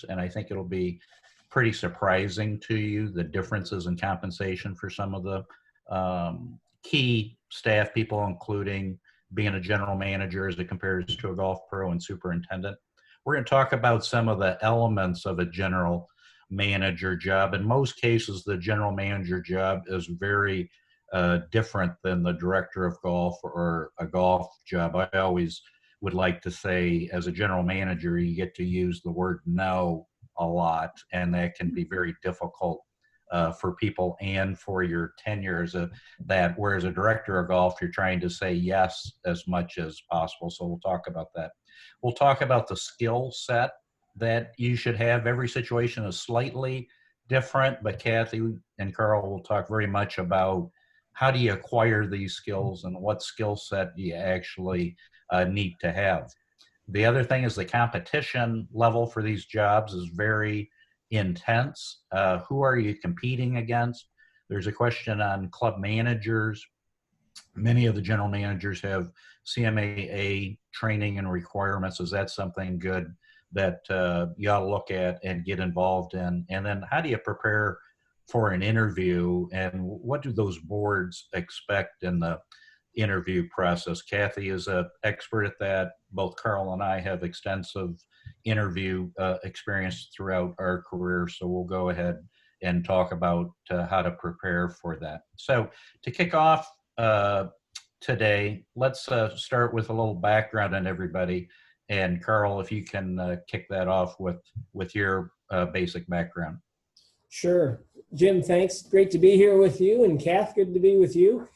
and I think it'll be pretty surprising to you, the differences in compensation for some of the key staff people, including being a general manager as it compares to a golf pro and superintendent. We're going to talk about some of the elements of a general manager job. In most cases, the general manager job is very different than the director of golf or a golf job. I always would like to say, as a general manager, you get to use the word no a lot, and that can be very difficult for people and for your tenure as that. Whereas a director of golf, you're trying to say yes as much as possible. So we'll talk about that. We'll talk about the skill set that you should have. Every situation is slightly different, but Kathy and Carl will talk very much about how do you acquire these skills and what skill set do you actually need to have. The other thing is the competition level for these jobs is very intense. Who are you competing against? There's a question on club managers. Many of the general managers have CMAA training and requirements. Is that something good that you ought to look at and get involved in? And then how do you prepare for an interview, and what do those boards expect in the interview process? Kathy is an expert at that. Both Carl and I have extensive interview experience throughout our career, so we'll go ahead and talk about how to prepare for that. So to kick off today, let's start with a little background on everybody. And Carl, if you can kick that off with your basic background. Sure. Jim, thanks. Great to be here with you. And Kath, good to be with you.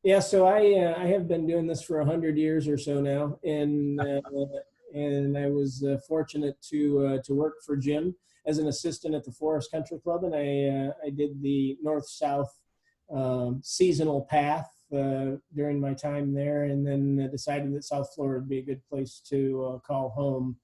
Yeah, so I have been doing this for 100 years or so now, and I was fortunate to work for Jim as an assistant at the Forest Country Club, and I did the North-South seasonal path during my time there, and then decided that South Florida would be a good place to call home.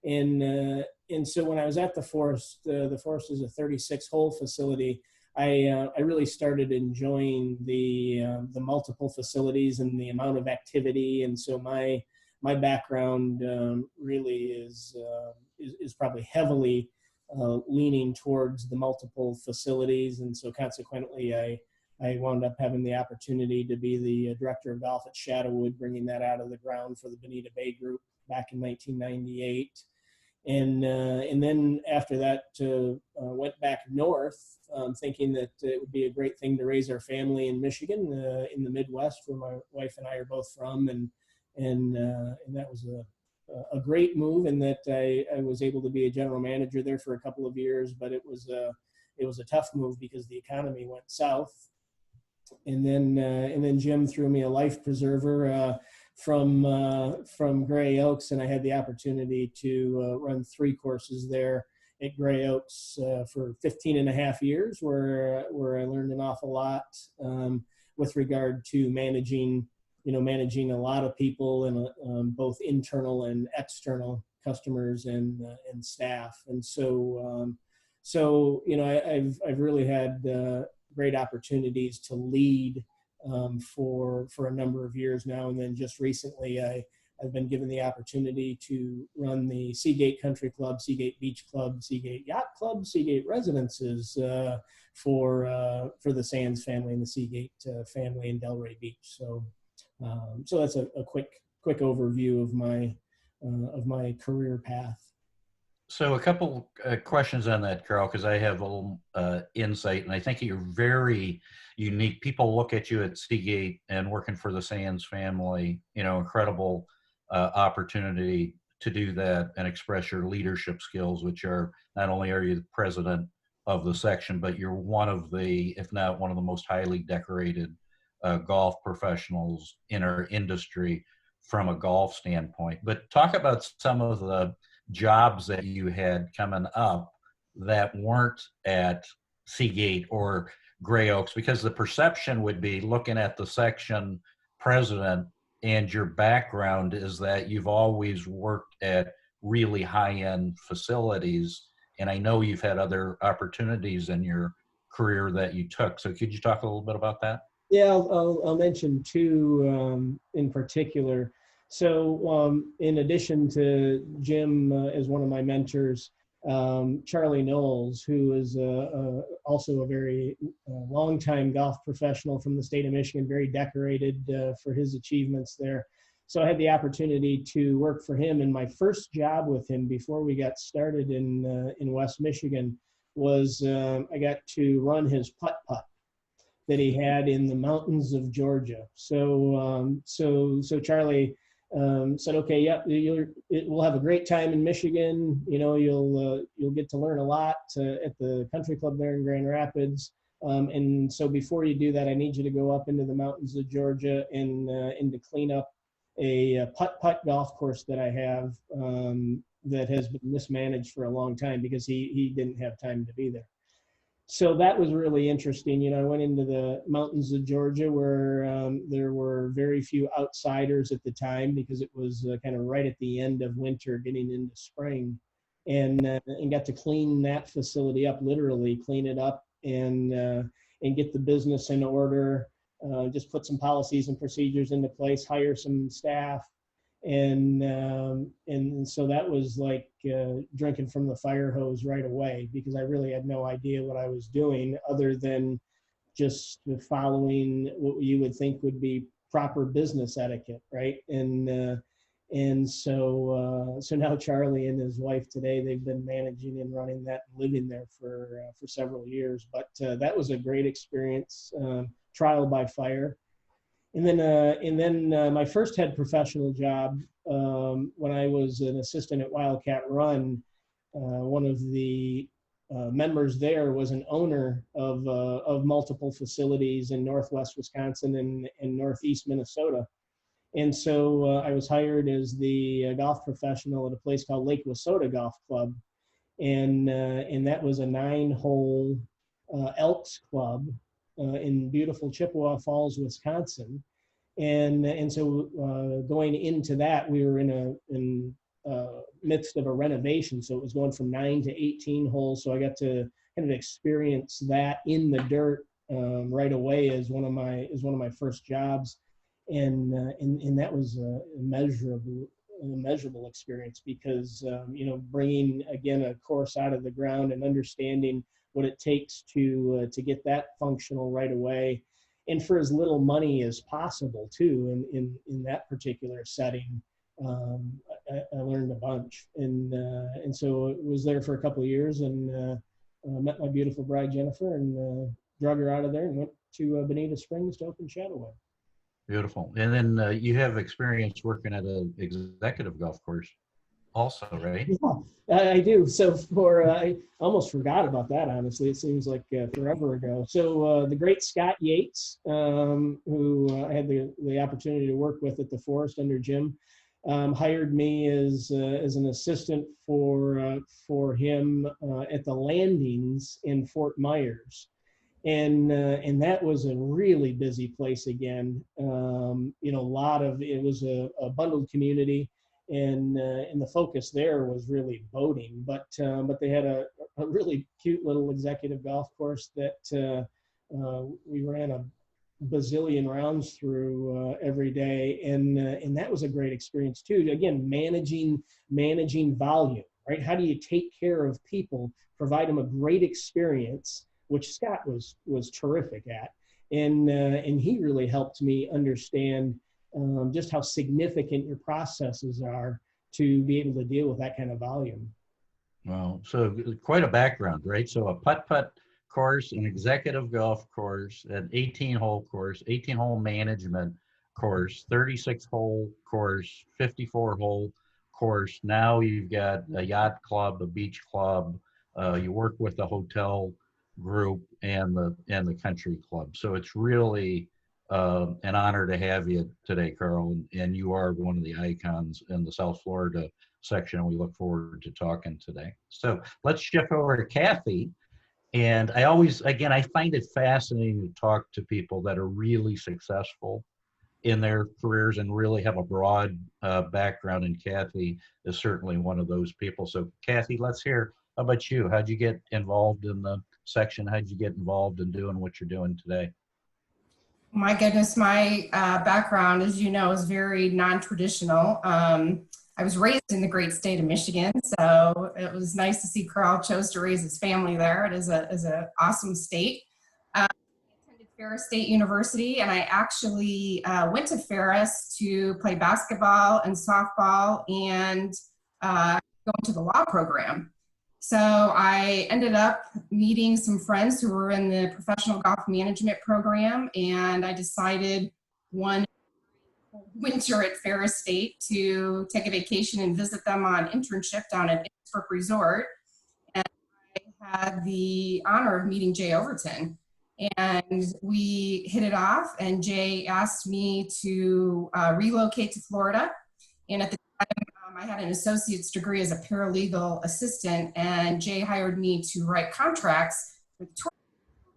And so when I was at the Forest is a 36-hole facility. I really started enjoying the multiple facilities and the amount of activity, and so my background really is probably heavily leaning towards the multiple facilities, and so consequently I wound up having the opportunity to be the director of golf at Shadowwood, bringing that out of the ground for the Bonita Bay Group back in 1998. And then after that, went back north, thinking that it would be a great thing to raise our family in Michigan, in the Midwest, where my wife and I are both from, and that was a great move, in that I was able to be a general manager there for a couple of years, but it was a tough move because the economy went south, and then Jim threw me a life preserver from Gray Oaks, and I had the opportunity to run 3 courses there at Gray Oaks for 15 and a half years, where I learned an awful lot with regard to managing a lot of people, and both internal and external customers and staff. And so I've really had great opportunities to lead for a number of years now. And then just recently, I've been given the opportunity to run the Seagate Country Club, Seagate Beach Club, Seagate Yacht Club, Seagate Residences for the Sands family and the Seagate family in Delray Beach. So that's a quick overview of my career path. So a couple questions on that, Carl, because I have a little insight, and I think you're very unique. People look at you at Seagate and working for the Sands family, incredible opportunity to do that and express your leadership skills, which are, not only are you the president of the section, but you're one of the, if not one of the most highly decorated golf professionals in our industry from a golf standpoint. But talk about some of the jobs that you had coming up that weren't at Seagate or Gray Oaks, because the perception would be, looking at the section president and your background, is that you've always worked at really high-end facilities, and I know you've had other opportunities in your career that you took. So could you talk a little bit about that? Yeah, I'll mention 2 in particular. So in addition to Jim as one of my mentors, Charlie Knowles, who is also a very longtime golf professional from the state of Michigan, very decorated for his achievements there. So I had the opportunity to work for him, and my first job with him before we got started in West Michigan was I got to run his putt-putt that he had in the mountains of Georgia. So Charlie said, okay, yeah, we'll have a great time in Michigan. You know, you'll get to learn a lot at the country club there in Grand Rapids. And so before you do that, I need you to go up into the mountains of Georgia and to clean up a putt-putt golf course that I have that has been mismanaged for a long time because he didn't have time to be there. So that was really interesting. You know, I went into the mountains of Georgia where there were very few outsiders at the time because it was kind of right at the end of winter, getting into spring, and got to clean that facility up, literally clean it up and get the business in order. Just put some policies and procedures into place, hire some staff, and so that was like drinking from the fire hose right away because I really had no idea what I was doing other than just following what you would think would be proper business etiquette, right? So now Charlie and his wife today, they've been managing and running that and living there for several years. But that was a great experience, trial by fire. And then my first head professional job when I was an assistant at Wildcat Run, one of the members there was an owner of multiple facilities in Northwest Wisconsin and Northeast Minnesota. And so I was hired as the golf professional at a place called Lake Wissota Golf Club. And that was a 9-hole Elks Club in beautiful Chippewa Falls, Wisconsin. And so going into that, we were in midst of a renovation. So it was going from 9 to 18 holes. So I got to kind of experience that in the dirt right away as one of my first jobs. And that was a measurable experience because, you know, bringing again a course out of the ground and understanding what it takes to get that functional right away, and for as little money as possible too. In that particular setting, I learned a bunch, and so it was there for a couple of years, and met my beautiful bride Jennifer, and drug her out of there and went to Bonita Springs to open Shadowway. Beautiful. And then you have experience working at an executive golf course also, right? Yeah, I do. So I almost forgot about that, honestly. It seems like forever ago. So the great Scott Yates, who I had the opportunity to work with at the Forest under Jim, hired me as an assistant for him at the Landings in Fort Myers. And that was a really busy place again. You know, it was a bundled community, and the focus there was really boating. But they had a really cute little executive golf course that we ran a bazillion rounds through every day, and that was a great experience too. Again, managing volume, right? How do you take care of people, provide them a great experience, which Scott was terrific at, and he really helped me understand just how significant your processes are to be able to deal with that kind of volume. Well, so quite a background, right? So a putt-putt course, an executive golf course, an 18-hole course, 18-hole management course, 36-hole course, 54-hole course. Now you've got a yacht club, a beach club. You work with the hotel group and the country club. So it's really an honor to have you today, Carl, and you are one of the icons in the South Florida section, and we look forward to talking today. So let's shift over to Kathy. And I find it fascinating to talk to people that are really successful in their careers and really have a broad background, and Kathy is certainly one of those people. So Kathy, let's hear, how about you? How'd you get involved in the section? How'd you get involved in doing what you're doing today? My goodness, my background, as you know, is very non-traditional. I was raised in the great state of Michigan, so it was nice to see Carl chose to raise his family there. It is a awesome state. I attended Ferris State University, and I actually went to Ferris to play basketball and softball and go into the law program. So I ended up meeting some friends who were in the professional golf management program, and I decided one winter at Ferris State to take a vacation and visit them on internship down at Innsbruck Resort. And I had the honor of meeting Jay Overton. And we hit it off, and Jay asked me to relocate to Florida. And at the I had an associate's degree as a paralegal assistant, and Jay hired me to write contracts with tour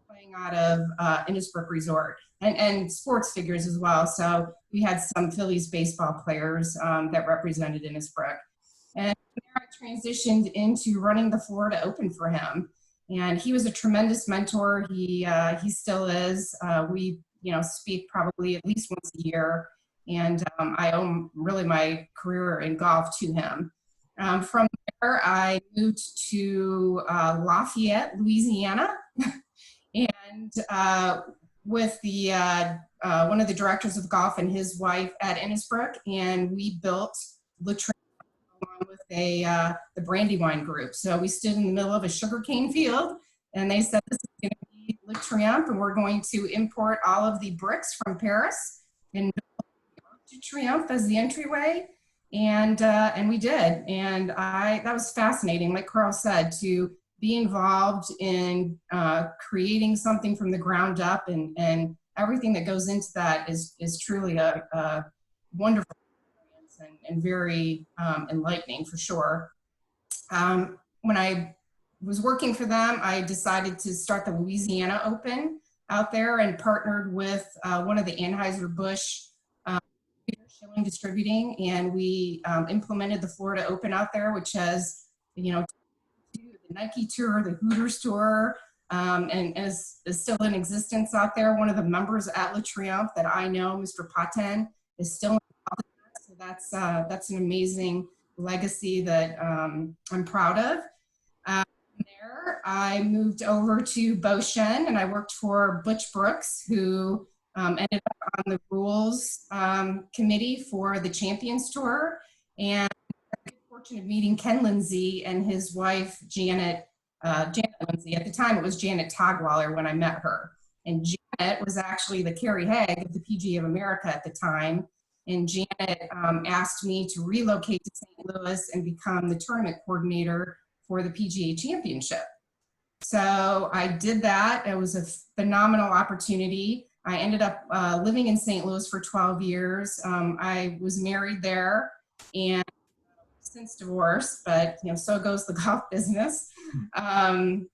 playing out of Innisbrook Resort and sports figures as well. So we had some Phillies baseball players that represented Innisbrook. And there I transitioned into running the Florida Open for him. And he was a tremendous mentor. He still is. We speak probably at least once a year. And I owe really my career in golf to him. From there, I moved to Lafayette, Louisiana, and with the one of the directors of golf and his wife at Innisbrook, and we built Latrine along with the Brandywine group. So we stood in the middle of a sugarcane field, and they said, "This is going to be Le Triomphe, and we're going to import all of the bricks from Paris and to Triumph as the entryway," and we did, and that was fascinating. Like Carl said, to be involved in creating something from the ground up, and everything that goes into that is truly a wonderful experience and very enlightening for sure. When I was working for them, I decided to start the Louisiana Open out there and partnered with one of the Anheuser-Busch Shilling Distributing, and we implemented the Florida Open out there, which has, the Nike Tour, the Hooters Tour, and is still in existence out there. One of the members at Le Triomphe that I know, Mr. Paten, is still involved in that, so that's an amazing legacy that I'm proud of. There, I moved over to Beauchene, and I worked for Butch Brooks, who ended up on the rules committee for the Champions Tour, and I had the fortune of meeting Ken Lindsay and his wife Janet Lindsay. At the time, it was Janet Togwaller when I met her, and Janet was actually the Carrie Haig of the PGA of America at the time. And Janet asked me to relocate to St. Louis and become the tournament coordinator for the PGA Championship. So I did that. It was a phenomenal opportunity. I ended up living in St. Louis for 12 years. I was married there and since divorced, but so goes the golf business. And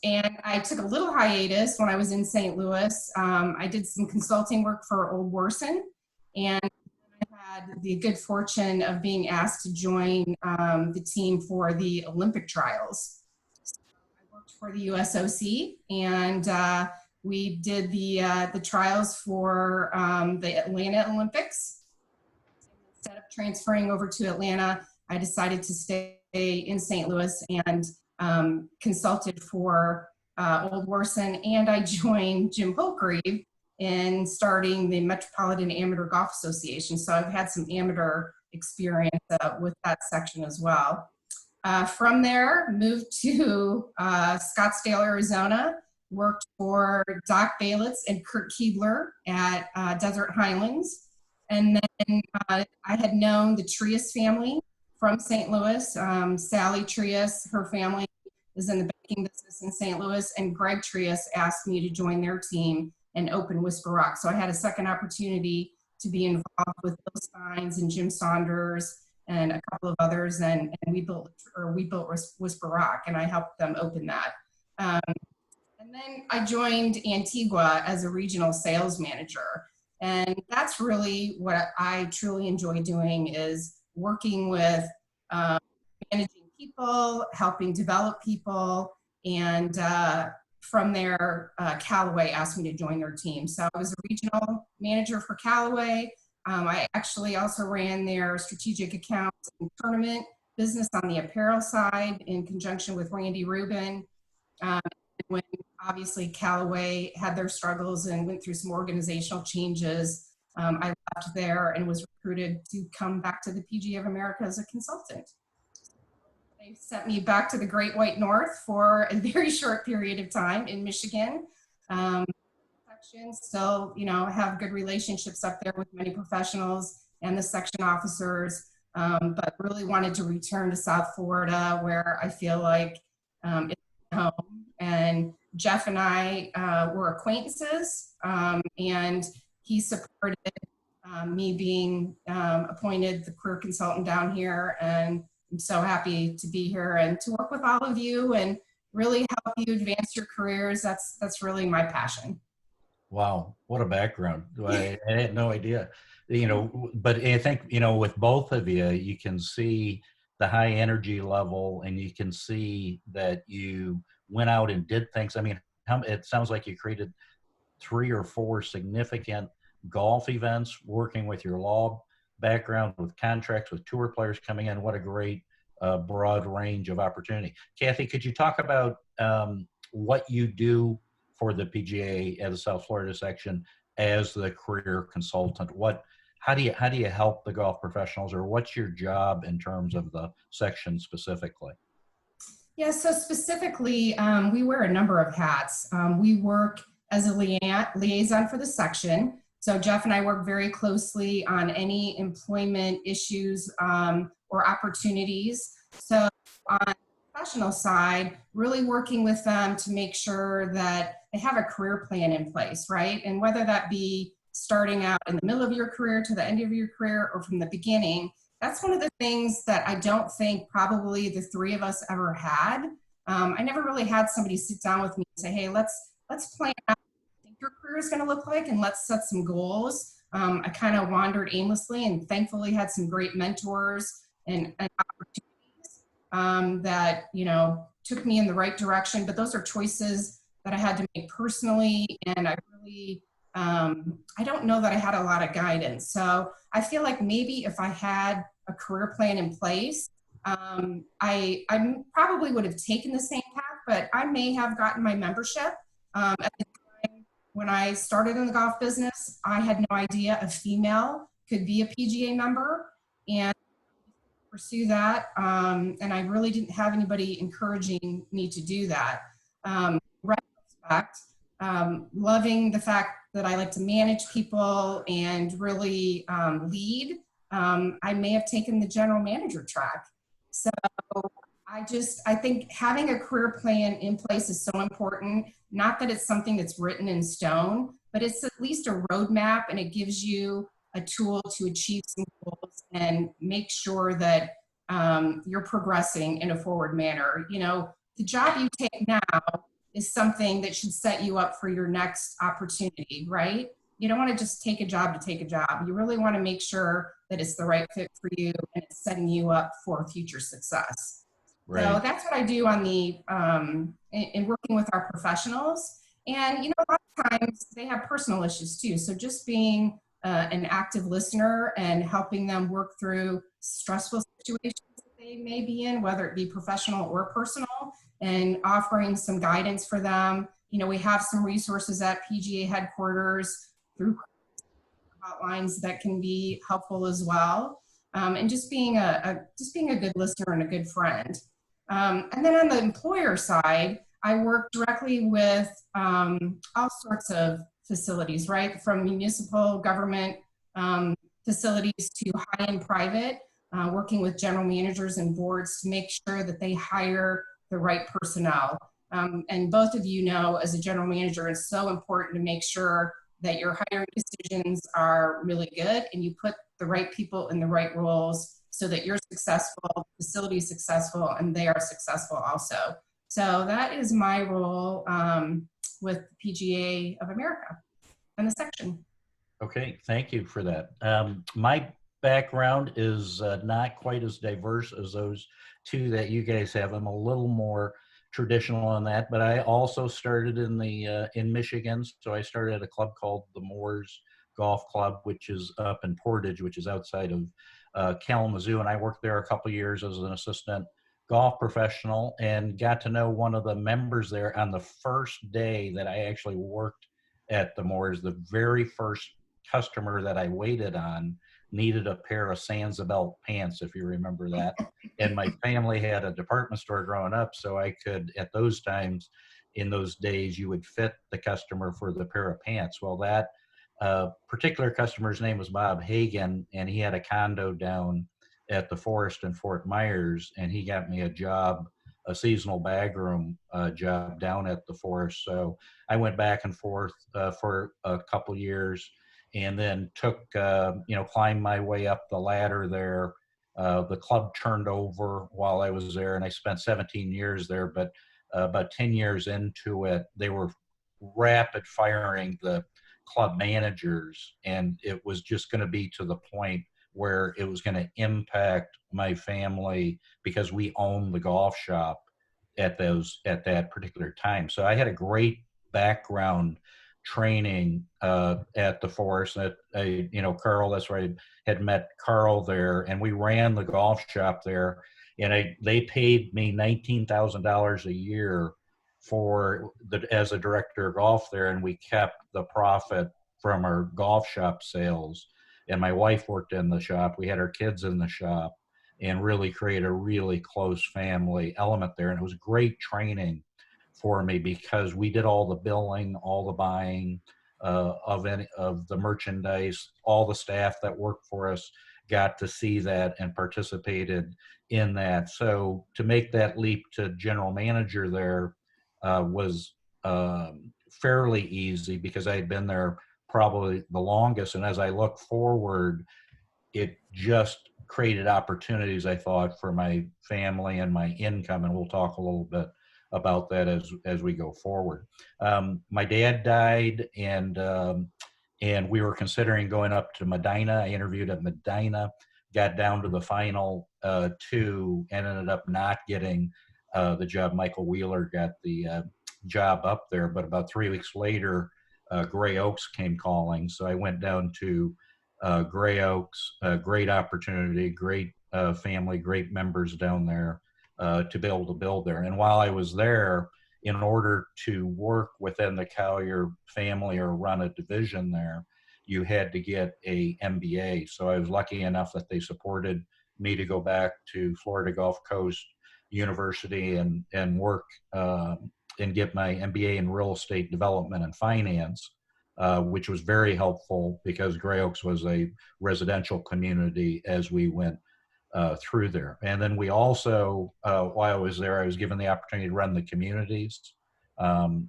I took a little hiatus when I was in St. Louis. I did some consulting work for Old Warson, and I had the good fortune of being asked to join the team for the Olympic trials. So I worked for the USOC, and we did the trials for the Atlanta Olympics. Instead of transferring over to Atlanta, I decided to stay in St. Louis and consulted for Old Warson, and I joined Jim Holtgreave in starting the Metropolitan Amateur Golf Association. So I've had some amateur experience with that section as well. From there, moved to Scottsdale, Arizona, worked for Doc Balitz and Kurt Keebler at Desert Highlands. And then I had known the Trias family from St. Louis. Sally Trias, her family is in the banking business in St. Louis, and Greg Trias asked me to join their team and open Whisper Rock. So I had a second opportunity to be involved with Bill Steins and Jim Saunders and a couple of others, and we built Whisper Rock, and I helped them open that. And then I joined Antigua as a regional sales manager. And that's really what I truly enjoy doing, is working with managing people, helping develop people, and from there, Callaway asked me to join their team. So I was a regional manager for Callaway. I actually also ran their strategic accounts and tournament business on the apparel side in conjunction with Randy Rubin. When obviously Callaway had their struggles and went through some organizational changes, I left there and was recruited to come back to the PGA of America as a consultant. They sent me back to the Great White North for a very short period of time in Michigan. Still, you know, have good relationships up there with many professionals and the section officers, but really wanted to return to South Florida where I feel like it's home. And Jeff and I were acquaintances, and he supported me being appointed the career consultant down here. And I'm so happy to be here and to work with all of you and really help you advance your careers. That's really my passion. Wow, what a background. I had no idea. You know, but I think, you know, with both of you, you can see the high energy level and you can see that you went out and did things. I mean, it sounds like you created 3 or 4 significant golf events, working with your law background, with contracts, with tour players coming in. What a great broad range of opportunity. Kathy, could you talk about what you do for the PGA at the South Florida section as the career consultant? How do you help the golf professionals, or what's your job in terms of the section specifically? Yeah, so specifically, we wear a number of hats. We work as a liaison for the section. So Jeff and I work very closely on any employment issues or opportunities. So on the professional side, really working with them to make sure that they have a career plan in place, right? And whether that be starting out in the middle of your career to the end of your career or from the beginning, that's one of the things that I don't think probably the 3 of us ever had. I never really had somebody sit down with me and say, hey, let's plan out what you think your career is going to look like, and let's set some goals. I kind of wandered aimlessly and thankfully had some great mentors and opportunities that, you know, took me in the right direction. But those are choices that I had to make personally, and I really, I don't know that I had a lot of guidance. So I feel like maybe if I had a career plan in place, I probably would have taken the same path, but I may have gotten my membership. At the time when I started in the golf business, I had no idea a female could be a PGA member and pursue that. And I really didn't have anybody encouraging me to do that. Retrospect, loving the fact that I like to manage people and really lead, I may have taken the general manager track. So I think having a career plan in place is so important. Not that it's something that's written in stone, but it's at least a roadmap, and it gives you a tool to achieve some goals and make sure that you're progressing in a forward manner. You know, the job you take now is something that should set you up for your next opportunity, right? You don't want to just take a job to take a job. You really want to make sure that it's the right fit for you and it's setting you up for future success. Right. So that's what I do on the, in working with our professionals. And, you know, a lot of times they have personal issues too. So just being an active listener and helping them work through stressful situations that they may be in, whether it be professional or personal, and offering some guidance for them. You know, we have some resources at PGA headquarters through hotlines that can be helpful as well. And just being a good listener and a good friend. And then on the employer side, I work directly with all sorts of facilities, right? From municipal government facilities to high-end private, working with general managers and boards to make sure that they hire the right personnel. And both of you know, as a general manager, it's so important to make sure that your hiring decisions are really good and you put the right people in the right roles so that you're successful, the facility is successful, and they are successful also. So that is my role with PGA of America and the section. Okay, thank you for that. My background is not quite as diverse as those 2 that you guys have. I'm a little more traditional in that, but I also started in Michigan. So I started at a club called the Moores Golf Club, which is up in Portage, which is outside of Kalamazoo. And I worked there a couple of years as an assistant golf professional and got to know one of the members there on the first day that I actually worked at the Moores. The very first customer that I waited on needed a pair of Sanzabelt pants, if you remember that. And my family had a department store growing up, so I could, at those times, in those days, you would fit the customer for the pair of pants. Well, that particular customer's name was Bob Hagan, and he had a condo down at the Forest in Fort Myers, and he got me a job, a seasonal bagroom job down at the Forest. So I went back and forth for a couple years, and then took, climbed my way up the ladder there. The club turned over while I was there, and I spent 17 years there, but about 10 years into it, they were rapid firing the club managers, and it was just going to be to the point where it was going to impact my family because we owned the golf shop at that particular time. So I had a great background training at the Forest. That Carl, that's where I had met Carl there, and we ran the golf shop there. And they paid me $19,000 a year as a director of golf there, and we kept the profit from our golf shop sales. And my wife worked in the shop. We had our kids in the shop, and really created a really close family element there. And it was great training for me because we did all the billing, all the buying of the merchandise. All the staff that worked for us got to see that and participated in that. So to make that leap to general manager there was fairly easy because I had been there probably the longest. And as I look forward, it just created opportunities, I thought, for my family and my income. And we'll talk a little bit about that as we go forward. My dad died, and we were considering going up to Medina. I interviewed at Medina, got down to the final two, and ended up not getting the job. Michael Wheeler got the job up there, but about 3 weeks later, Gray Oaks came calling. So I went down to Gray Oaks, great opportunity, great family, great members down there to be able to build there. And while I was there, in order to work within the Collier family or run a division there, you had to get a MBA. So I was lucky enough that they supported me to go back to Florida Gulf Coast University and work and get my MBA in real estate development and finance, which was very helpful because Gray Oaks was a residential community as we went through there. And then we also, while I was there, I was given the opportunity to run the communities.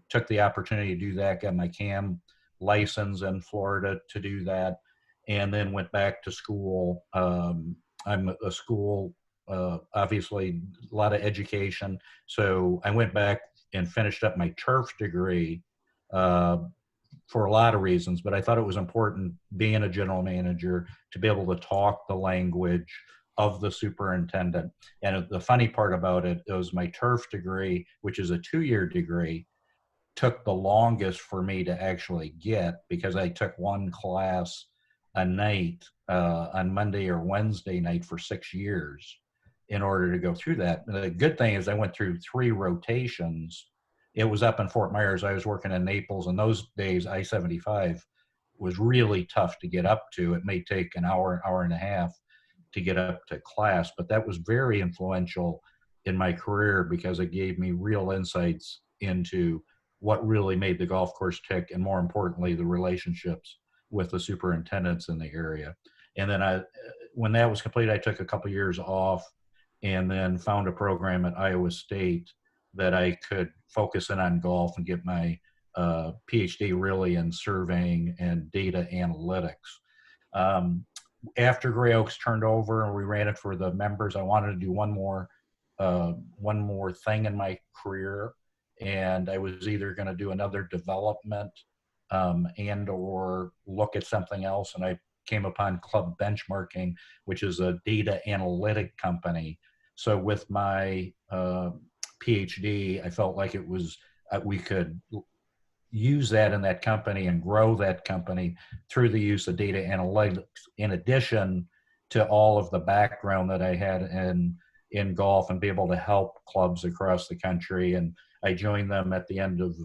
Took the opportunity to do that, got my CAM license in Florida to do that, and then went back to school. I'm a school, obviously a lot of education. So I went back and finished up my turf degree for a lot of reasons, but I thought it was important, being a general manager, to be able to talk the language of the superintendent. And the funny part about it was my turf degree, which is a 2-year degree, took the longest for me to actually get because I took one class a night on Monday or Wednesday night for 6 years in order to go through that. And the good thing is I went through 3 rotations. It was up in Fort Myers. I was working in Naples. In those days, I-75 was really tough to get up to. It may take an hour, hour and a half to get up to class, but that was very influential in my career because it gave me real insights into what really made the golf course tick, and more importantly, the relationships with the superintendents in the area. And then when that was complete, I took a couple years off and then found a program at Iowa State that I could focus in on golf and get my PhD really in surveying and data analytics. After Gray Oaks turned over and we ran it for the members, I wanted to do one more thing in my career, and I was either going to do another development and or look at something else. And I came upon Club Benchmarking, which is a data analytic company. So with my PhD, I felt like it was, we could use that in that company and grow that company through the use of data analytics, in addition to all of the background that I had in golf, and be able to help clubs across the country. And I joined them at the end of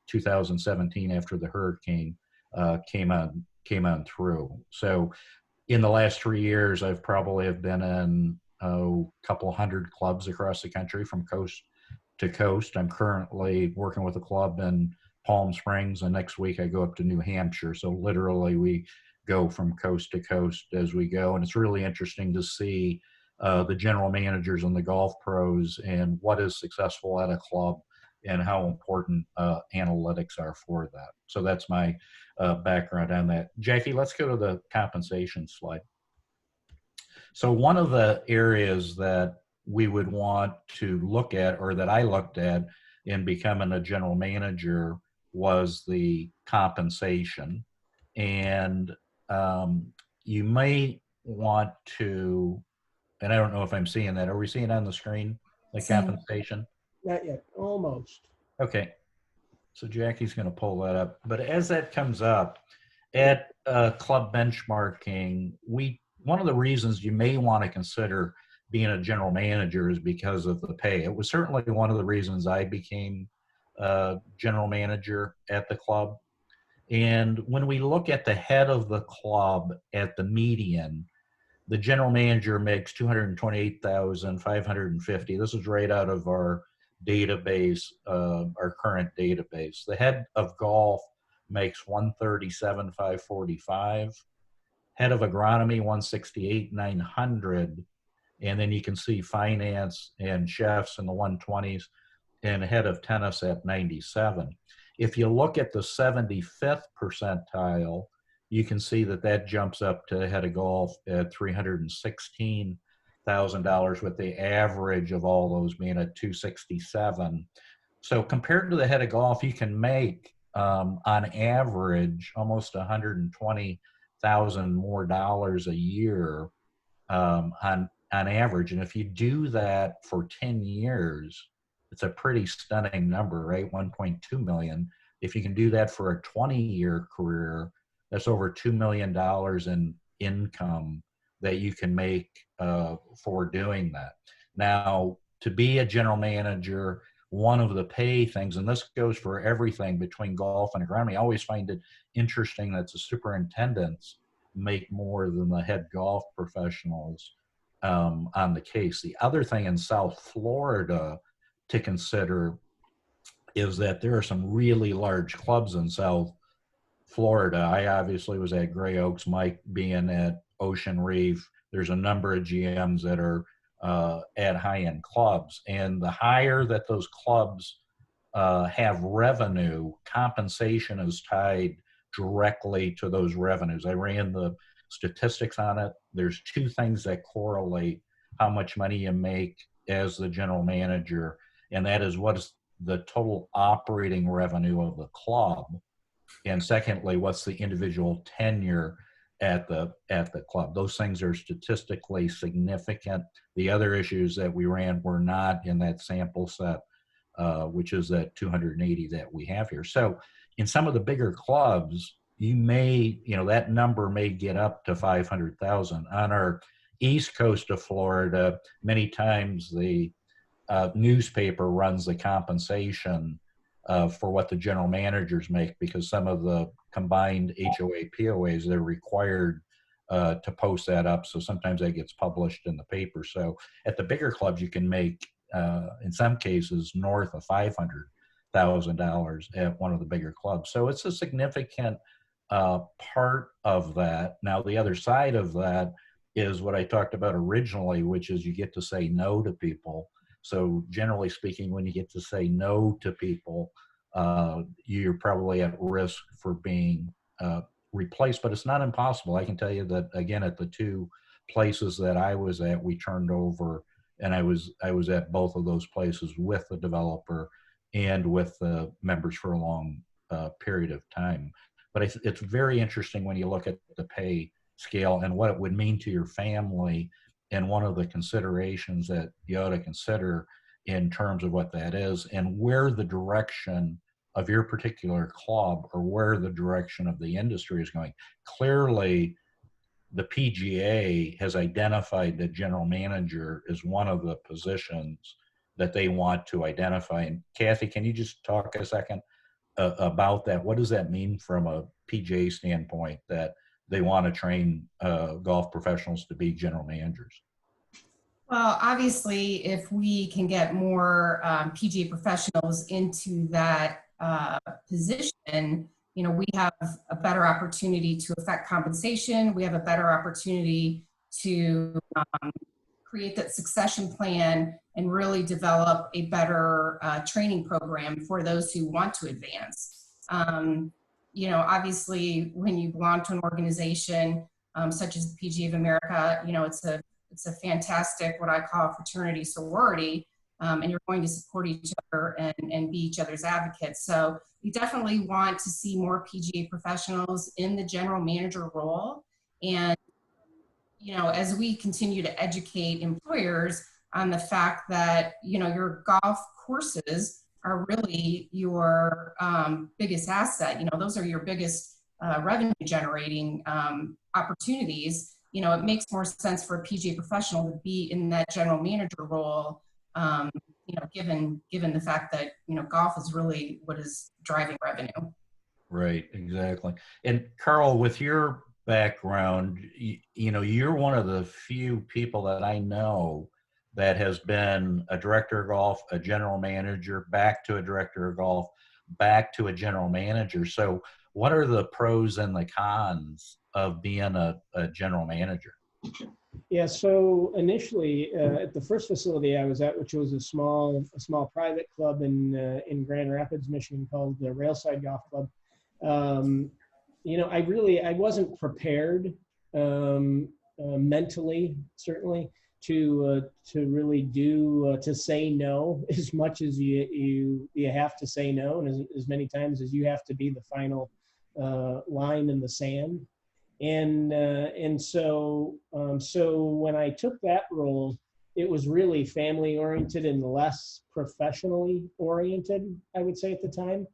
2017 after the hurricane came on through. So in the last 3 years, I've probably have been in a couple hundred clubs across the country from coast to coast. I'm currently working with a club in Palm Springs, and next week I go up to New Hampshire. So literally we go from coast to coast as we go. And it's really interesting to see the general managers and the golf pros and what is successful at a club and how important analytics are for that. So that's my background on that. Jackie, let's go to the compensation slide. So one of the areas that we would want to look at, or that I looked at in becoming a general manager, was the compensation. And you may want to, and I don't know if I'm seeing that. Are we seeing it on the screen, the compensation? Not yet, almost. Okay. So Jackie's going to pull that up. But as that comes up, at club benchmarking, one of the reasons you may want to consider being a general manager is because of the pay. It was certainly one of the reasons I became a general manager at the club. And when we look at the head of the club at the median, the general manager makes $228,550. This is right out of our database, our current database. The head of golf makes $137,545. Head of agronomy, $168,900. And then you can see finance and chefs in the 120s, and head of tennis at 97. If you look at the 75th percentile, you can see that that jumps up to head of golf at $316,000, with the average of all those being at 267. So compared to the head of golf, you can make on average almost 120,000 more dollars a year on average. And if you do that for 10 years, it's a pretty stunning number, right? 1.2 million. If you can do that for a 20-year career, that's over $2 million in income that you can make for doing that. Now, to be a general manager, one of the pay things, and this goes for everything between golf and agronomy, I always find it interesting that the superintendents make more than the head golf professionals on the case. The other thing in South Florida to consider is that there are some really large clubs in South Florida. I obviously was at Gray Oaks, Mike being at Ocean Reef. There's a number of GMs that are at high-end clubs. And the higher that those clubs have revenue, compensation is tied directly to those revenues. I ran the statistics on it. There's two things that correlate how much money you make as the general manager, and that is what is the total operating revenue of the club, and secondly, what's the individual tenure at the club. Those things are statistically significant. The other issues that we ran were not in that sample set, which is that 280 that we have here. So in some of the bigger clubs, you may, that number may get up to 500,000. On our east coast of Florida, many times the newspaper runs the compensation for what the general managers make, because some of the combined HOA, POAs, they're required to post that up. So sometimes that gets published in the paper. So at the bigger clubs, you can make, in some cases, north of $500,000 at one of the bigger clubs. So it's a significant part of that. Now, the other side of that is what I talked about originally, which is you get to say no to people. So generally speaking, when you get to say no to people, you're probably at risk for being replaced, but it's not impossible. I can tell you that, again, at the two places that I was at, we turned over, and I was at both of those places with the developer and with the members for a long period of time. But it's very interesting when you look at the pay scale and what it would mean to your family. And one of the considerations that you ought to consider in terms of what that is and where the direction of your particular club or where the direction of the industry is going. Clearly, the PGA has identified that general manager is one of the positions that they want to identify. And Kathy, can you just talk a second about that? What does that mean from a PGA standpoint that they want to train golf professionals to be general managers? Well, obviously, if we can get more PGA professionals into that position, we have a better opportunity to affect compensation. We have a better opportunity to create that succession plan and really develop a better training program for those who want to advance. Obviously, when you belong to an organization such as the PGA of America, it's a fantastic, what I call fraternity sorority, and you're going to support each other and be each other's advocates. So we definitely want to see more PGA professionals in the general manager role. And, as we continue to educate employers on the fact that, your golf courses are really your biggest asset, those are your biggest revenue generating opportunities. It makes more sense for a PGA professional to be in that general manager role, given the fact that, golf is really what is driving revenue. Right, exactly. And Carl, with your background, you're one of the few people that I know that has been a director of golf, a general manager, back to a director of golf, back to a general manager. So what are the pros and the cons of being a general manager? Yeah, so initially at the first facility I was at, which was a small private club in Grand Rapids, Michigan, called the Railside Golf Club. I wasn't prepared mentally, certainly, to really to say no as much as you have to say no, and as many times as you have to be the final line in the sand. And so when I took that role, it was really family oriented and less professionally oriented, I would say, at the time.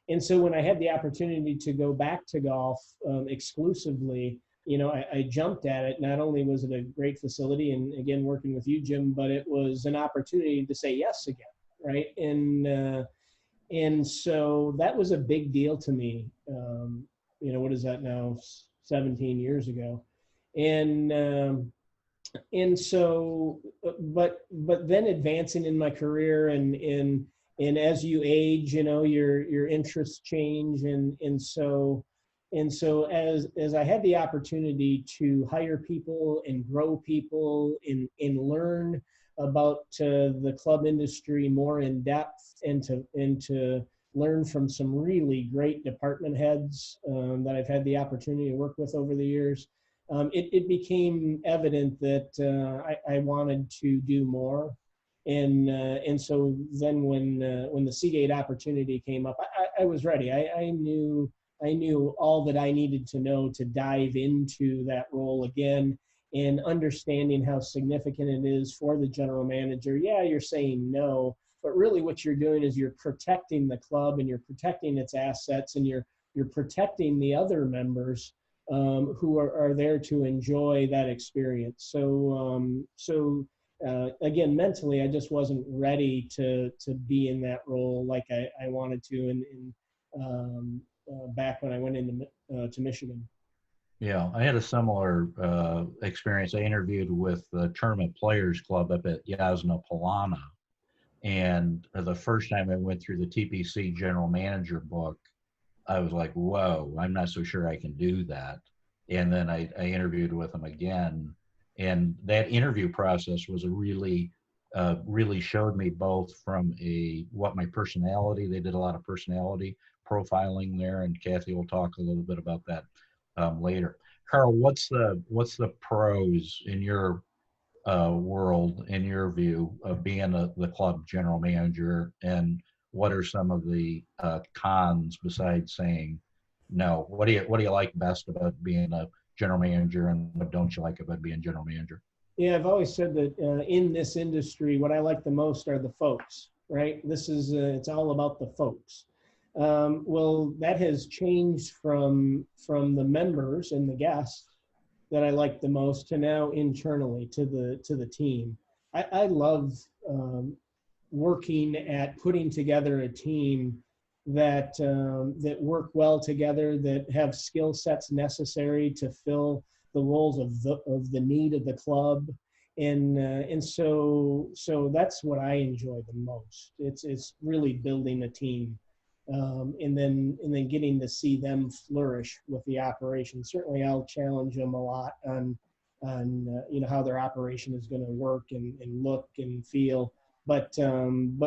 And so when I had the opportunity to go back to golf exclusively, I jumped at it. Not only was it a great facility, and again, working with you, Jim, but it was an opportunity to say yes again, right? And so that was a big deal to me. What is that now? 17 years ago. And so, but then advancing in my career and as you age, your interests change. And so as I had the opportunity to hire people and grow people and learn about the club industry more in depth and to learn from some really great department heads that I've had the opportunity to work with over the years, it became evident that I wanted to do more. And so then when the Seagate opportunity came up, I was ready. I knew all that I needed to know to dive into that role again, and understanding how significant it is for the general manager. Yeah, you're saying no, but really what you're doing is you're protecting the club and you're protecting its assets, and you're protecting the other members who are there to enjoy that experience. So again, mentally, I just wasn't ready to be in that role like I wanted to back when I went into to Michigan. Yeah, I had a similar experience. I interviewed with the Tournament Players Club up at Yasna Polana. And the first time I went through the TPC general manager book, I was like, whoa, I'm not so sure I can do that. And then I interviewed with them again. And that interview process was really showed me both from what my personality, they did a lot of personality profiling there. And Kathy will talk a little bit about that later. Carl, what's the pros in your world, in your view, of being the club general manager, and what are some of the cons besides saying no? What do you like best about being a general manager, and what don't you like about being general manager? Yeah, I've always said that in this industry, what I like the most are the folks, right? This is, it's all about the folks. Well, that has changed from the members and the guests that I like the most to now internally to the team. I love working at putting together a team that work well together, that have skill sets necessary to fill the roles of the need of the club, and so that's what I enjoy the most. It's really building a team, and then getting to see them flourish with the operation. Certainly, I'll challenge them a lot on how their operation is going to work and look and feel, but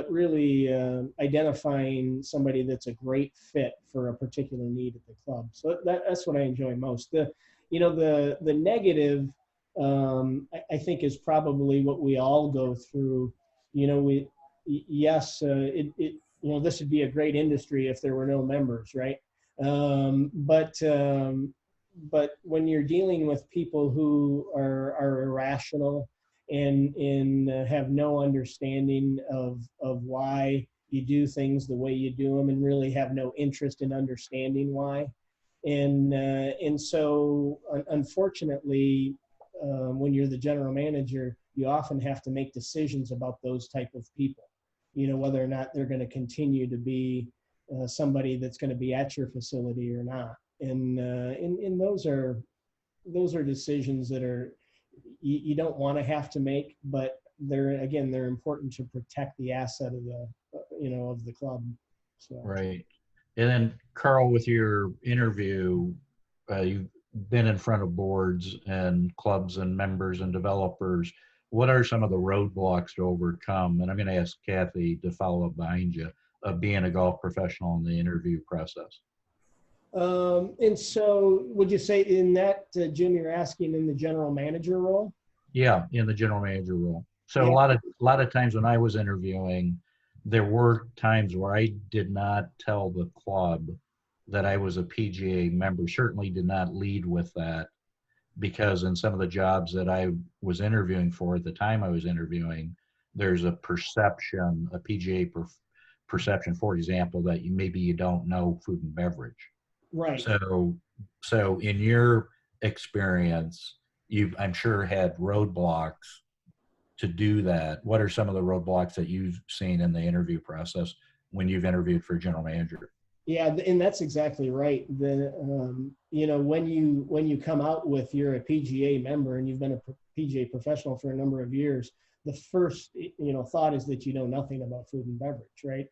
really identifying somebody that's a great fit for a particular need at the club. So that's what I enjoy most. The negative, I think, is probably what we all go through. Yes, this would be a great industry if there were no members, right? But when you're dealing with people who are irrational and have no understanding of why you do things the way you do them, and really have no interest in understanding why, and so unfortunately, when you're the general manager, you often have to make decisions about those type of people, whether or not they're going to continue to be somebody that's going to be at your facility or not. And those are decisions that are you don't want to have to make, but they're important to protect the asset of the club. So. Right. And then Carl, with your interview, you've been in front of boards and clubs and members and developers. What are some of the roadblocks to overcome? And I'm going to ask Kathy to follow up behind you, of being a golf professional in the interview process. And so would you say in that, Jim, you're asking in the general manager role? Yeah, in the general manager role. So Yeah. a lot of times when I was interviewing, there were times where I did not tell the club that I was a PGA member, certainly did not lead with that, because in some of the jobs that I was interviewing for at the time I was interviewing, there's a perception, a PGA perception, for example, that maybe you don't know food and beverage. Right. So in your experience, you've, I'm sure, had roadblocks to do that. What are some of the roadblocks that you've seen in the interview process when you've interviewed for a general manager? Yeah, and that's exactly right. When you come out with you're a PGA member and you've been a PGA professional for a number of years, the first thought is that you know nothing about food and beverage, right?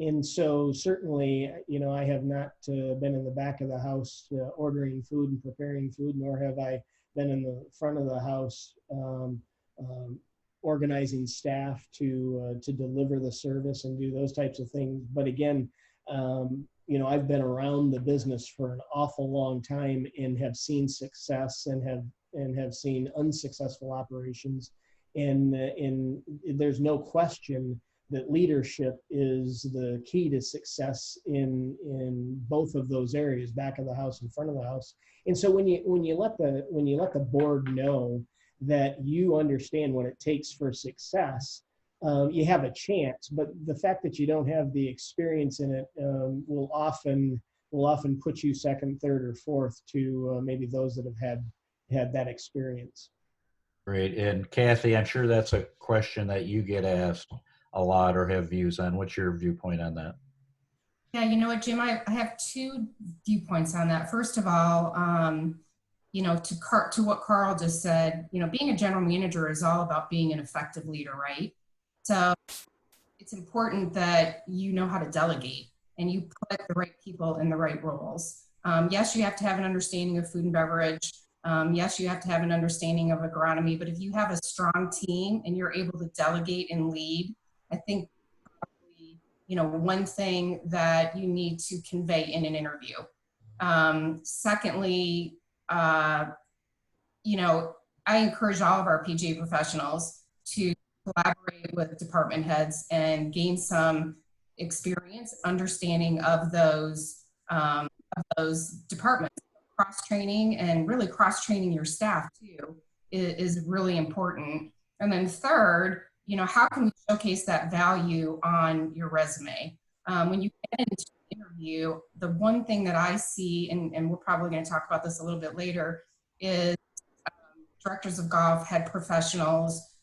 And so certainly, I have not been in the back of the house ordering food and preparing food, nor have I been in the front of the house organizing staff to deliver the service and do those types of things. But again, I've been around the business for an awful long time and have seen success and have seen unsuccessful operations, and there's no question that leadership is the key to success in both of those areas, back of the house and front of the house. And so when you let the board know that you understand what it takes for success, you have a chance. But the fact that you don't have the experience in it will often put you second, third, or fourth to maybe those that have had that experience. Great. And Kathy, I'm sure that's a question that you get asked a lot or have views on. What's your viewpoint on that? Yeah, you know what, Jim, I have two viewpoints on that. First of all, to what Carl just said, being a general manager is all about being an effective leader, right? So it's important that you know how to delegate and you put the right people in the right roles. Yes, you have to have an understanding of food and beverage. Yes, you have to have an understanding of agronomy, but if you have a strong team and you're able to delegate and lead, I think probably, one thing that you need to convey in an interview. Secondly, I encourage all of our PGA professionals to collaborate with department heads and gain some experience, understanding of those departments, cross-training, and really cross-training your staff too. is really important. And then third, how can we showcase that value on your resume? When you get into an interview, the one thing that I see, and we're probably going to talk about this a little bit later, is directors of golf, head professionals,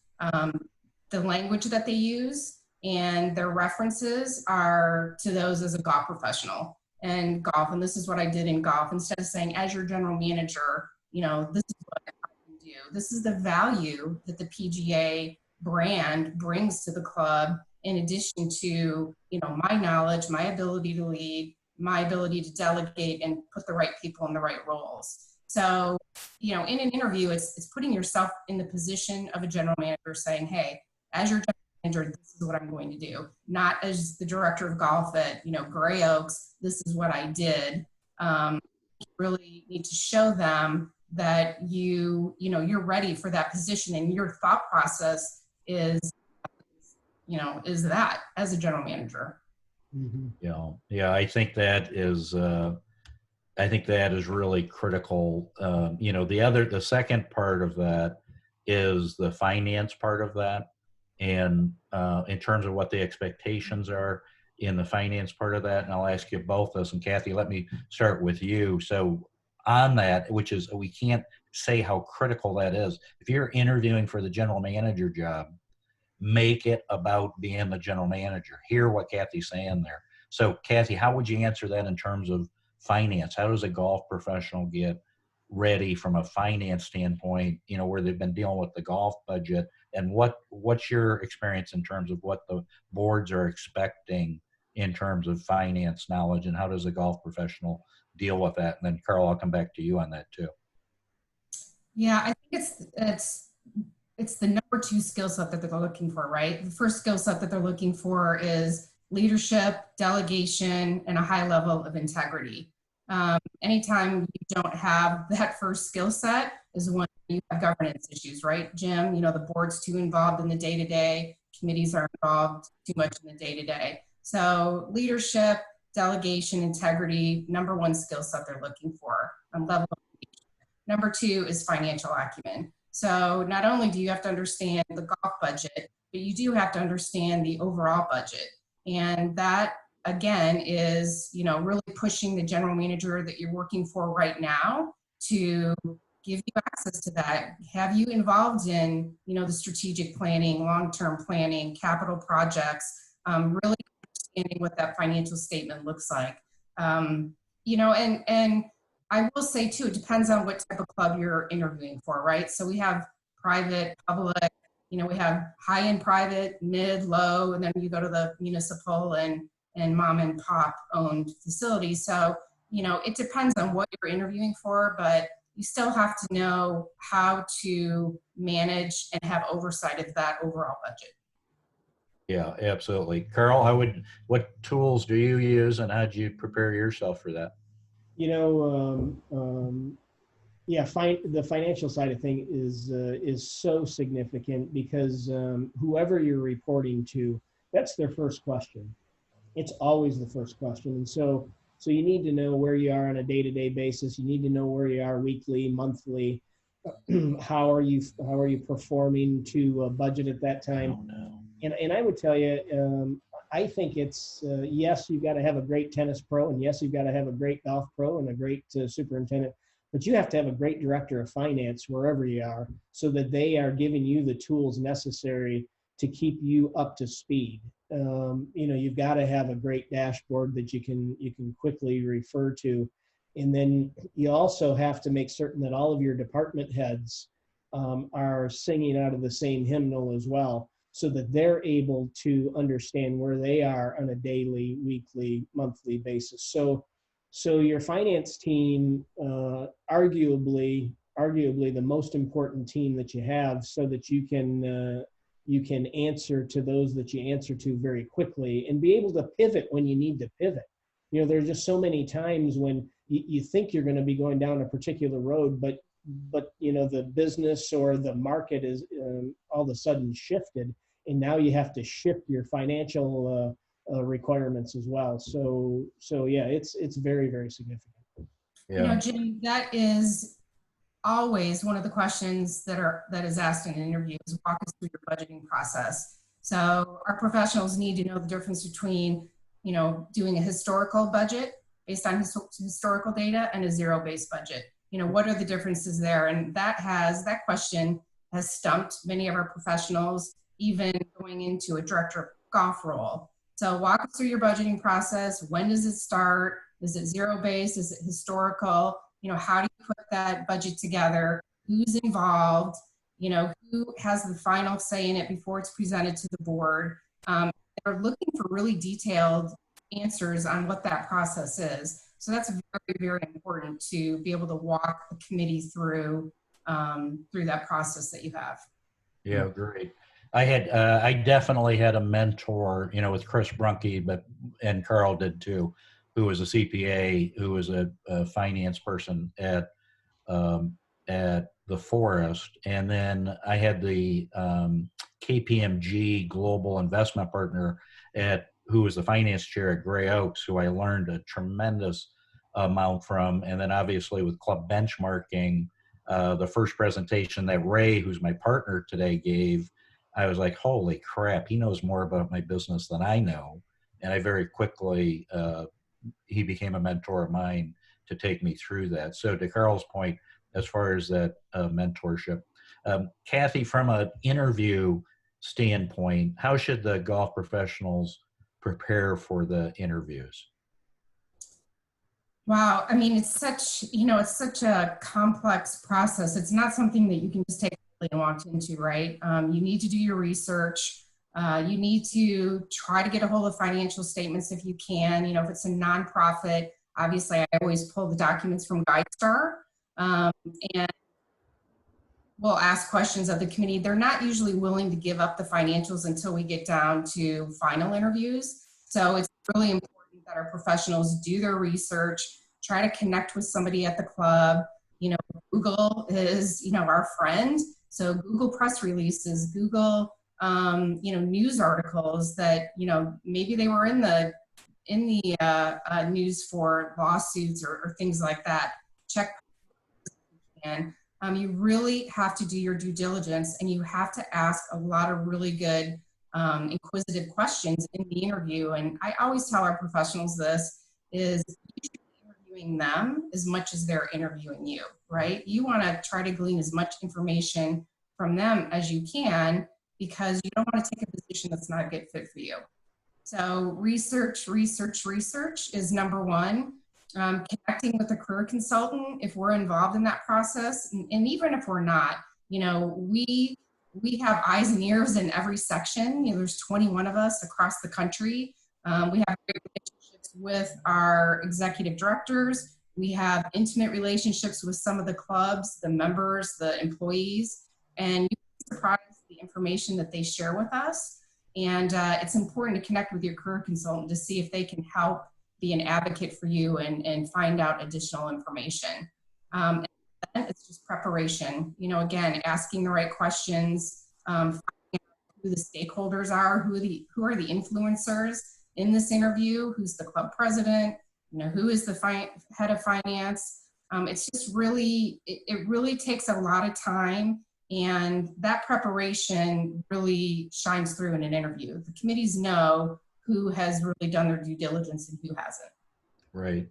the language that they use and their references are to those as a golf professional and golf. And this is what I did in golf. Instead of saying, as your general manager, this is what I can do. This is the value that the PGA brand brings to the club, in addition to, my knowledge, my ability to lead, my ability to delegate and put the right people in the right roles. So, in an interview, it's putting yourself in the position of a general manager saying, hey, as your general manager, this is what I'm going to do. Not as the director of golf at, Gray Oaks, this is what I did. You really need to show them that you're ready for that position, and your thought process is that as a general manager. Mm-hmm. Yeah, I think that is really critical. The second part of that is the finance part of that. And in terms of what the expectations are in the finance part of that, and I'll ask you both this, and Kathy, let me start with you. So on that, which is, we can't say how critical that is. If you're interviewing for the general manager job, make it about being the general manager. Hear what Kathy's saying there. So Kathy, how would you answer that in terms of finance? How does a golf professional get ready from a finance standpoint, where they've been dealing with the golf budget, and what's your experience in terms of what the boards are expecting in terms of finance knowledge, and how does a golf professional deal with that? And then Carl, I'll come back to you on that too. Yeah, I think it's the number two skill set that they're looking for, right? The first skill set that they're looking for is leadership, delegation, and a high level of integrity. Anytime you don't have that first skill set is when you have governance issues, right, Jim? The board's too involved in the day-to-day, committees are involved too much in the day-to-day. So leadership, delegation, integrity, number one skill set they're looking for on level of engagement. Number two is financial acumen. So not only do you have to understand the golf budget, but you do have to understand the overall budget. And that, again, is, really pushing the general manager that you're working for right now to give you access to that, have you involved in, the strategic planning, long-term planning, capital projects, really understanding what that financial statement looks like. And I will say too, it depends on what type of club you're interviewing for, right? So we have private, public, we have high-end private, mid, low, and then you go to the municipal and mom and pop owned facilities. So, it depends on what you're interviewing for, but you still have to know how to manage and have oversight of that overall budget. Yeah, absolutely. Carl, what tools do you use, and how do you prepare yourself for that? The financial side of things is so significant, because whoever you're reporting to, that's their first question. It's always the first question. And so you need to know where you are on a day-to-day basis. You need to know where you are weekly, monthly. How are you performing to budget at that time? Oh, no. And I would tell you, I think it's, yes, you've got to have a great tennis pro, and yes, you've got to have a great golf pro and a great superintendent, but you have to have a great director of finance wherever you are, so that they are giving you the tools necessary to keep you up to speed. You've got to have a great dashboard that you can quickly refer to. And then you also have to make certain that all of your department heads are singing out of the same hymnal as well, so that they're able to understand where they are on a daily, weekly, monthly basis. So your finance team, arguably the most important team that you have, so that you can answer to those that you answer to very quickly, and be able to pivot when you need to pivot. There's just so many times when you think you're going to be going down a particular road, but the business or the market is all of a sudden shifted, and now you have to shift your financial requirements as well. So yeah, it's very, very significant. Yeah. Jim, that is always one of the questions that is asked in an interview is walk us through your budgeting process. So our professionals need to know the difference between, doing a historical budget based on historical data and a zero-based budget. What are the differences there? And that question has stumped many of our professionals, even going into a director of golf role. So walk us through your budgeting process. When does it start? Is it zero-based? Is it historical? How do you put that budget together? Who's involved? Who has the final say in it before it's presented to the board? They're looking for really detailed answers on what that process is. So that's very, very important to be able to walk the committee through that process that you have. Yeah, great. I definitely had a mentor, with Chris Brunke, and Carl did too, who was a CPA, who was a finance person at the Forest. And then I had the KPMG global investment partner who was the finance chair at Gray Oaks, who I learned a tremendous amount from. And then obviously with club benchmarking, the first presentation that Ray, who's my partner today, gave, I was like, holy crap, he knows more about my business than I know. And I very quickly, he became a mentor of mine to take me through that. So to Carl's point, as far as that mentorship, Kathy, from an interview standpoint, how should the golf professionals prepare for the interviews? Wow, I mean, it's such a complex process. It's not something that you can just take and walk into, right? You need to do your research. You need to try to get a hold of financial statements if you can. If it's a nonprofit, obviously I always pull the documents from GuideStar, and we'll ask questions of the committee. They're not usually willing to give up the financials until we get down to final interviews. So it's really important that our professionals do their research, try to connect with somebody at the club. Google is, our friend. So Google press releases, Google, news articles that, maybe they were in the news for lawsuits or things like that. Check. And you really have to do your due diligence, and you have to ask a lot of really good inquisitive questions in the interview. And I always tell our professionals this is you should be interviewing them as much as they're interviewing you, right? You want to try to glean as much information from them as you can, because you don't want to take a position that's not a good fit for you. So research is number one. Connecting with a career consultant if we're involved in that process, and even if we're not, we have eyes and ears in every section. There's 21 of us across the country. We have great relationships with our executive directors. We have intimate relationships with some of the clubs, the members, the employees, and you'd be surprised the information that they share with us. And it's important to connect with your career consultant to see if they can help be an advocate for you and find out additional information. And then it's just preparation. Again, asking the right questions, finding out who the stakeholders are, who are the influencers in this interview, who's the club president, who is the head of finance. It's just really, it really takes a lot of time, and that preparation really shines through in an interview. The committees know who has really done their due diligence and who hasn't. Right.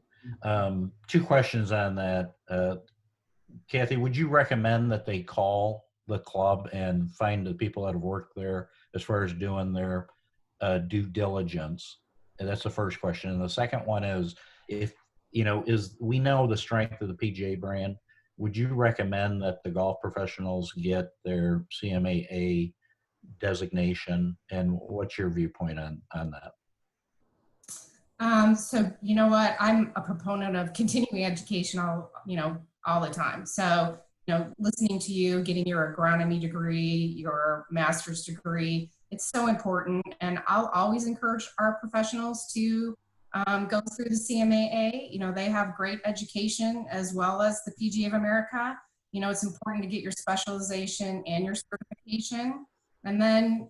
Two questions on that. Kathy, would you recommend that they call the club and find the people that have worked there as far as doing their due diligence? And that's the first question. And the second one is, we know the strength of the PGA brand. Would you recommend that the golf professionals get their CMAA designation? And what's your viewpoint on that? So you know what, I'm a proponent of continuing education all the time. So, listening to you, getting your agronomy degree, your master's degree, it's so important. And I'll always encourage our professionals to go through the CMAA. They have great education as well as the PGA of America. It's important to get your specialization and your certification. And then,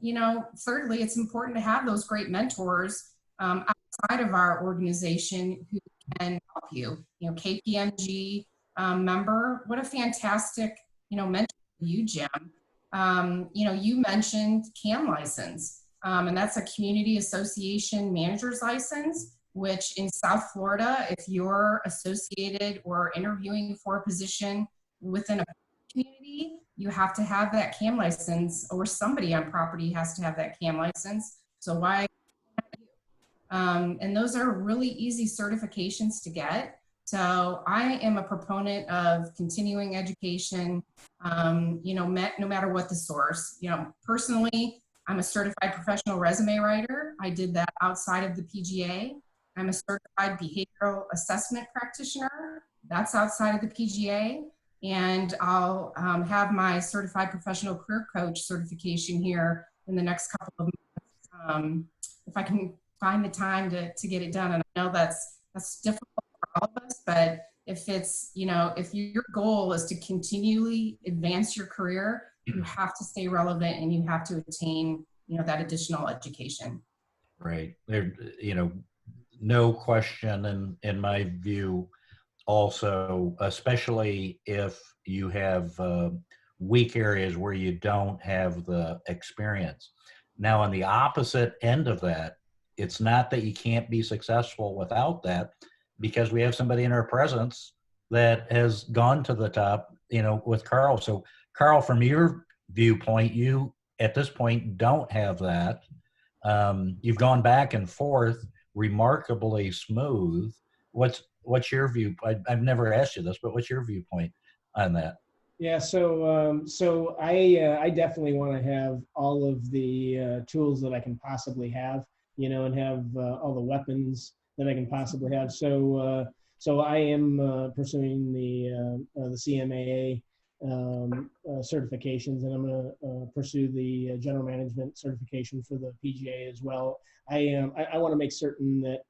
thirdly, it's important to have those great mentors outside of our organization who can help you. KPMG member. What a fantastic, mentor for you, Jim. You mentioned CAM license, and that's a community association manager's license, which in South Florida, if you're associated or interviewing for a position within a community, you have to have that CAM license, or somebody on property has to have that CAM license. So why? And those are really easy certifications to get. So I am a proponent of continuing education, no matter what the source. Personally, I'm a certified professional resume writer. I did that outside of the PGA. I'm a certified behavioral assessment practitioner. That's outside of the PGA. And I'll have my certified professional career coach certification here in the next couple of months, if I can find the time to get it done. And I know that's difficult for all of us, but if it's, if your goal is to continually advance your career, you have to stay relevant and you have to attain, that additional education. Right. There, no question in my view, also, especially if you have weak areas where you don't have the experience. Now, on the opposite end of that, it's not that you can't be successful without that, because we have somebody in our presence that has gone to the top, with Carl. So, Carl, from your viewpoint, you at this point don't have that. You've gone back and forth remarkably smooth. What's your view? I've never asked you this, but what's your viewpoint on that? Yeah, so I definitely want to have all of the tools that I can possibly have, and have all the weapons that I can possibly have. So I am pursuing the CMAA certifications, and I'm going to pursue the general management certification for the PGA as well. I want to make certain that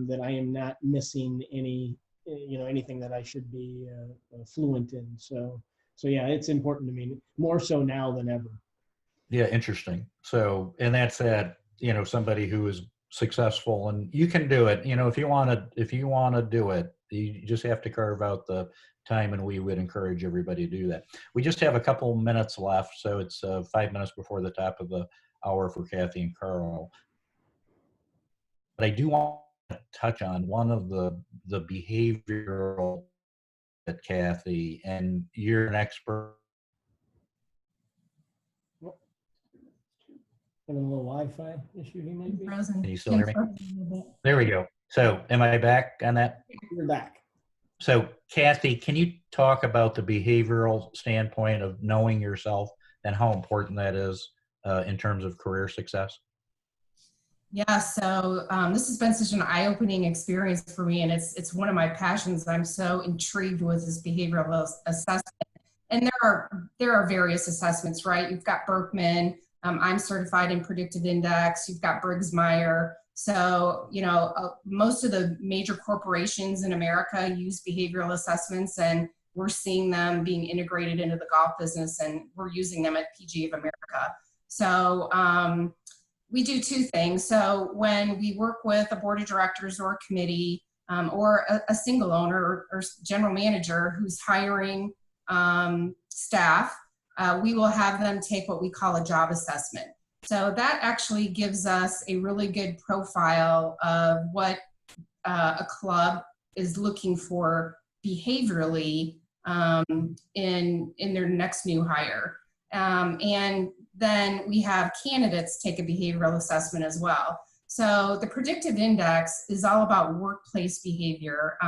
that I am not missing anything that I should be fluent in. So yeah, it's important to me, more so now than ever. Yeah, interesting. So, and that's that, somebody who is successful, and you can do it. If you want to do it, you just have to carve out the time, and we would encourage everybody to do that. We just have a couple minutes left, so it's 5 minutes before the top of the hour for Kathy and Carl. But I do want to touch on one of the behavioral that Kathy, and you're an expert. A little Wi-Fi issue he might be. Frozen. Can you still hear me? There we go. So am I back on that? You're back. So Kathy, can you talk about the behavioral standpoint of knowing yourself and how important that is in terms of career success? Yeah, so this has been such an eye-opening experience for me, and it's one of my passions. I'm so intrigued with this behavioral assessment. And there are various assessments, right? You've got Berkman. I'm certified in predictive index. You've got Briggs-Meyer. So, most of the major corporations in America use behavioral assessments, and we're seeing them being integrated into the golf business, and we're using them at PGA of America. So we do two things. So when we work with a board of directors or a committee, or a single owner or general manager who's hiring staff, we will have them take what we call a job assessment. So that actually gives us a really good profile of what a club is looking for behaviorally in their next new hire. And then we have candidates take a behavioral assessment as well. So the predictive index is all about workplace behavior.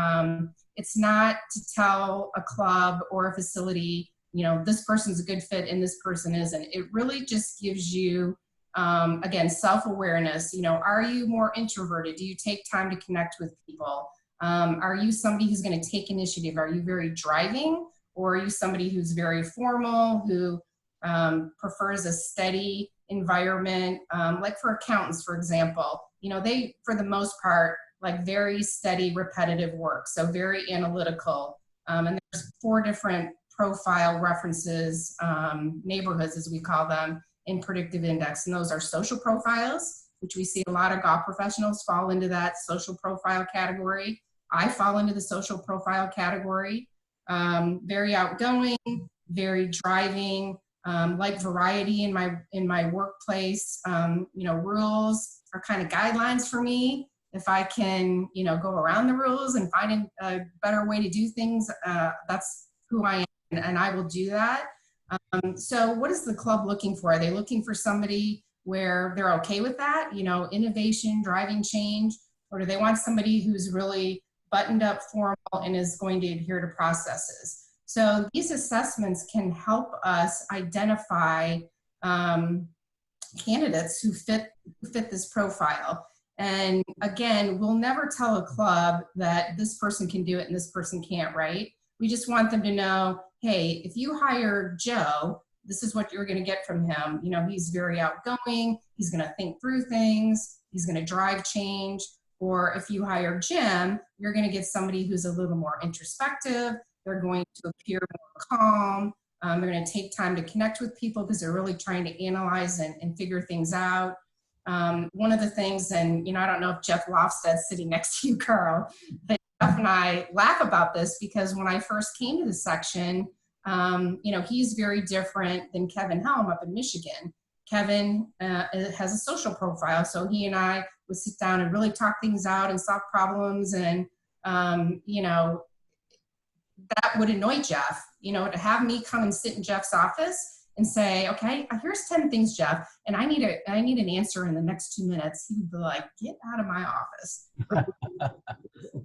It's not to tell a club or a facility, this person's a good fit and this person isn't. It really just gives you, again, self-awareness. Are you more introverted? Do you take time to connect with people? Are you somebody who's going to take initiative? Are you very driving? Or are you somebody who's very formal, who prefers a steady environment? Like for accountants, for example, they, for the most part, like very steady, repetitive work. So very analytical. And there's 4 different profile references, neighborhoods, as we call them, in predictive index. And those are social profiles, which we see a lot of golf professionals fall into that social profile category. I fall into the social profile category. Very outgoing, very driving, like variety in my workplace. Rules are kind of guidelines for me. If I can, go around the rules and find a better way to do things, that's who I am, and I will do that. So what is the club looking for? Are they looking for somebody where they're okay with that, innovation, driving change, or do they want somebody who's really buttoned up, formal, and is going to adhere to processes? So these assessments can help us identify candidates who fit this profile. And again, we'll never tell a club that this person can do it and this person can't, right? We just want them to know, hey, if you hire Joe, this is what you're going to get from him. He's very outgoing. He's going to think through things. He's going to drive change. Or if you hire Jim, you're going to get somebody who's a little more introspective. They're going to appear more calm. They're going to take time to connect with people because they're really trying to analyze and figure things out. One of the things, and I don't know if Jeff Lofstad's sitting next to you, Carl, but Jeff and I laugh about this because when I first came to the section, he's very different than Kevin Helm up in Michigan. Kevin has a social profile, so he and I would sit down and really talk things out and solve problems, and that would annoy Jeff, to have me come and sit in Jeff's office and say, okay, here's 10 things, Jeff, and I need an answer in the next 2 minutes. He would be like, get out of my office.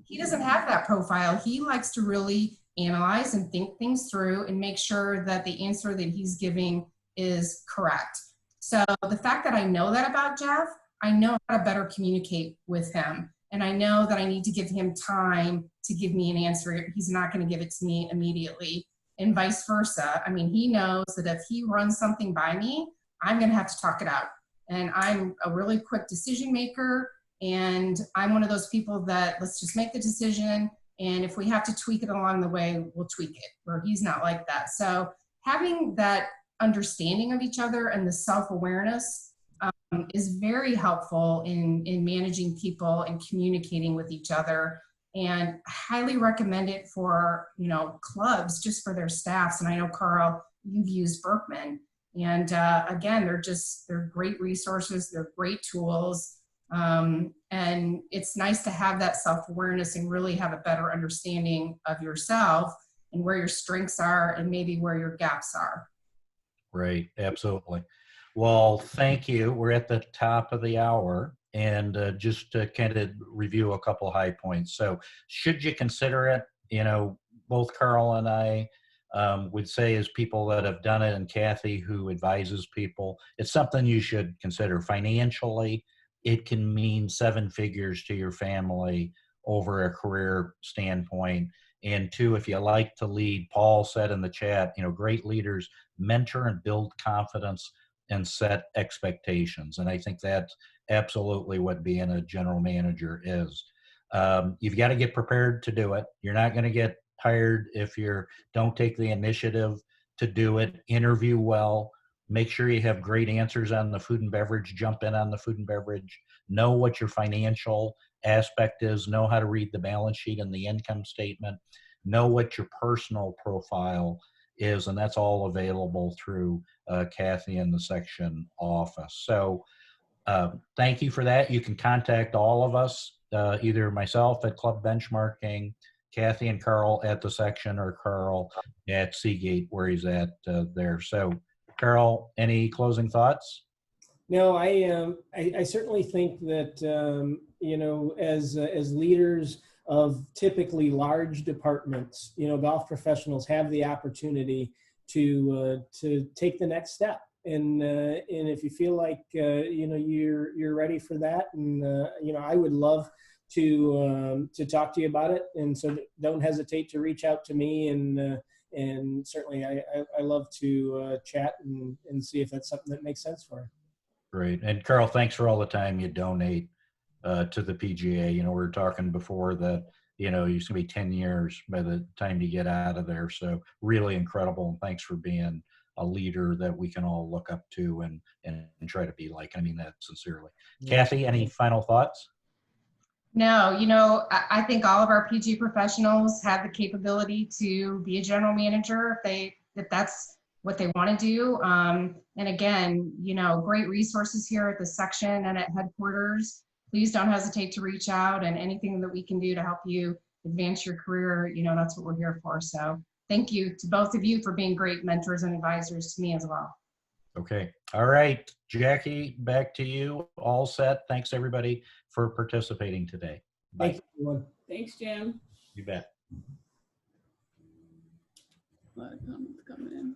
He doesn't have that profile. He likes to really analyze and think things through and make sure that the answer that he's giving is correct. So the fact that I know that about Jeff, I know how to better communicate with him. And I know that I need to give him time to give me an answer. He's not going to give it to me immediately, and vice versa. I mean, he knows that if he runs something by me, I'm going to have to talk it out. And I'm a really quick decision maker. And I'm one of those people that let's just make the decision. And if we have to tweak it along the way, we'll tweak it, where he's not like that. So having that understanding of each other and the self-awareness is very helpful in managing people and communicating with each other. And I highly recommend it for, clubs, just for their staffs. And I know, Carl, you've used Berkman. And again, they're great resources. They're great tools. And it's nice to have that self-awareness and really have a better understanding of yourself and where your strengths are and maybe where your gaps are. Right, absolutely. Well, thank you. We're at the top of the hour, and just to kind of review a couple high points. So should you consider it, both Carl and I would say, as people that have done it, and Kathy, who advises people, it's something you should consider. Financially, it can mean 7 figures to your family over a career standpoint. And 2, if you like to lead, Paul said in the chat, great leaders mentor and build confidence and set expectations. And I think that's absolutely what being a general manager is. You've got to get prepared to do it. You're not going to get hired if you don't take the initiative to do it. Interview well. Make sure you have great answers on the food and beverage. Jump in on the food and beverage. Know what your financial aspect is. Know how to read the balance sheet and the income statement. Know what your personal profile is, and that's all available through Kathy in the section office. So thank you for that. You can contact all of us, either myself at Club Benchmarking, Kathy and Carl at the section, or Carl at Seagate, where he's at there. So Carl, any closing thoughts? No, I certainly think that, as leaders of typically large departments, golf professionals have the opportunity to take the next step. And if you feel like, you're ready for that, and, I would love to talk to you about it. And so don't hesitate to reach out to me, and certainly I love to chat and see if that's something that makes sense for you. Great. And Carl, thanks for all the time you donate to the PGA. We were talking before that, it's going to be 10 years by the time you get out of there. So really incredible. And thanks for being a leader that we can all look up to and try to be like. I mean that sincerely. Yeah. Kathy, any final thoughts? No, I think all of our PG professionals have the capability to be a general manager if that's what they want to do. And again, great resources here at the section and at headquarters. Please don't hesitate to reach out, and anything that we can do to help you advance your career, that's what we're here for. So thank you to both of you for being great mentors and advisors to me as well. Okay. All right, Jackie, back to you. All set. Thanks everybody for participating today. Bye. Thank you, everyone. Thanks, Jim. You bet. A lot of comments coming in.